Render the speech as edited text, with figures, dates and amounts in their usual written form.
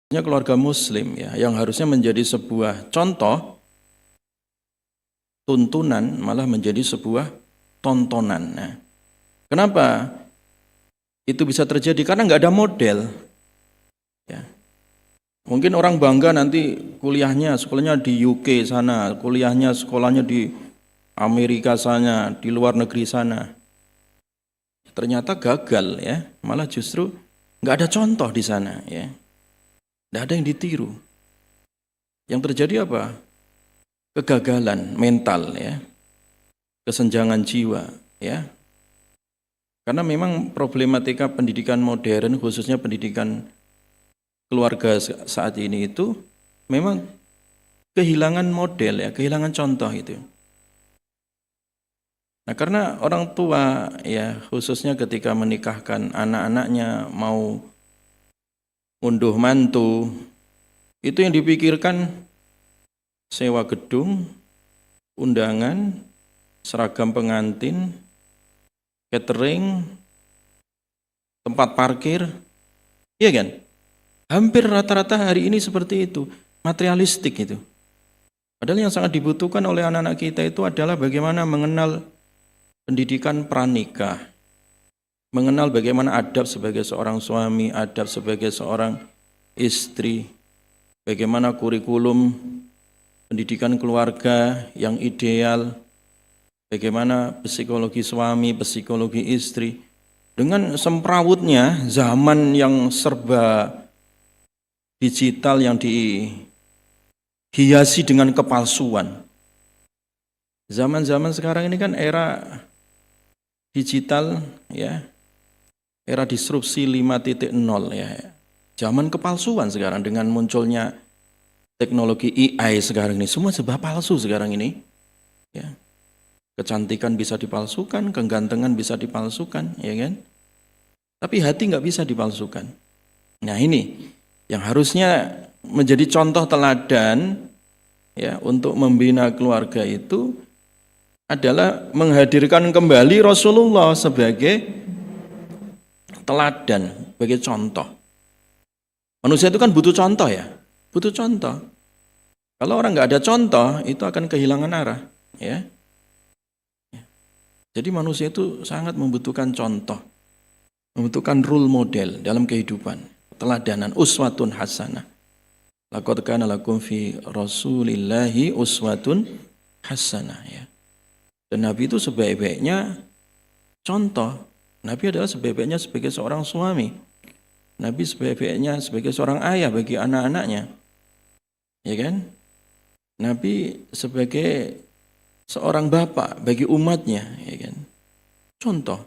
keluarga muslim ya, yang harusnya menjadi sebuah contoh, tuntunan, malah menjadi sebuah tontonan. Nah, kenapa itu bisa terjadi? Karena nggak ada model. Ya. Mungkin orang bangga nanti kuliahnya, sekolahnya di UK sana, kuliahnya, sekolahnya di Amerika sana, di luar negeri sana. Ternyata gagal ya, malah justru nggak ada contoh di sana ya, nggak ada yang ditiru. Yang terjadi apa? Kegagalan mental ya, kesenjangan jiwa ya. Karena memang problematika pendidikan modern, khususnya pendidikan keluarga saat ini itu memang kehilangan model ya, kehilangan contoh itu. Nah, karena orang tua ya, khususnya ketika menikahkan anak-anaknya, mau unduh mantu, itu yang dipikirkan sewa gedung, undangan, seragam pengantin, catering, tempat parkir, iya kan? Hampir rata-rata hari ini seperti itu, materialistik itu. Padahal yang sangat dibutuhkan oleh anak-anak kita itu adalah bagaimana mengenal pendidikan pranikah, mengenal bagaimana adab sebagai seorang suami, adab sebagai seorang istri, bagaimana kurikulum pendidikan keluarga yang ideal, bagaimana psikologi suami, psikologi istri, dengan semrawutnya zaman yang serba digital yang dihiasi dengan kepalsuan. Zaman-zaman sekarang ini kan era digital ya, era disrupsi 5.0 ya. Zaman kepalsuan sekarang dengan munculnya teknologi AI sekarang ini, semua serba palsu sekarang ini. Ya. Kecantikan bisa dipalsukan, kegantengan bisa dipalsukan, ya kan? Tapi hati nggak bisa dipalsukan. Nah ini yang harusnya menjadi contoh teladan ya untuk membina keluarga itu adalah menghadirkan kembali Rasulullah sebagai teladan, sebagai contoh. Manusia itu kan butuh contoh ya, butuh contoh. Kalau orang nggak ada contoh, itu akan kehilangan arah. Ya. Jadi manusia itu sangat membutuhkan contoh, membutuhkan role model dalam kehidupan, teladanan, uswatun hasanah. Laqad kana lakum fi Rasulillahi uswatun hasanah ya. Dan Nabi itu sebaik-baiknya contoh. Nabi adalah sebaik-baiknya sebagai seorang suami. Nabi sebaik-baiknya sebagai seorang ayah bagi anak-anaknya. Ya kan? Nabi sebagai seorang bapak bagi umatnya, ya kan? Contoh.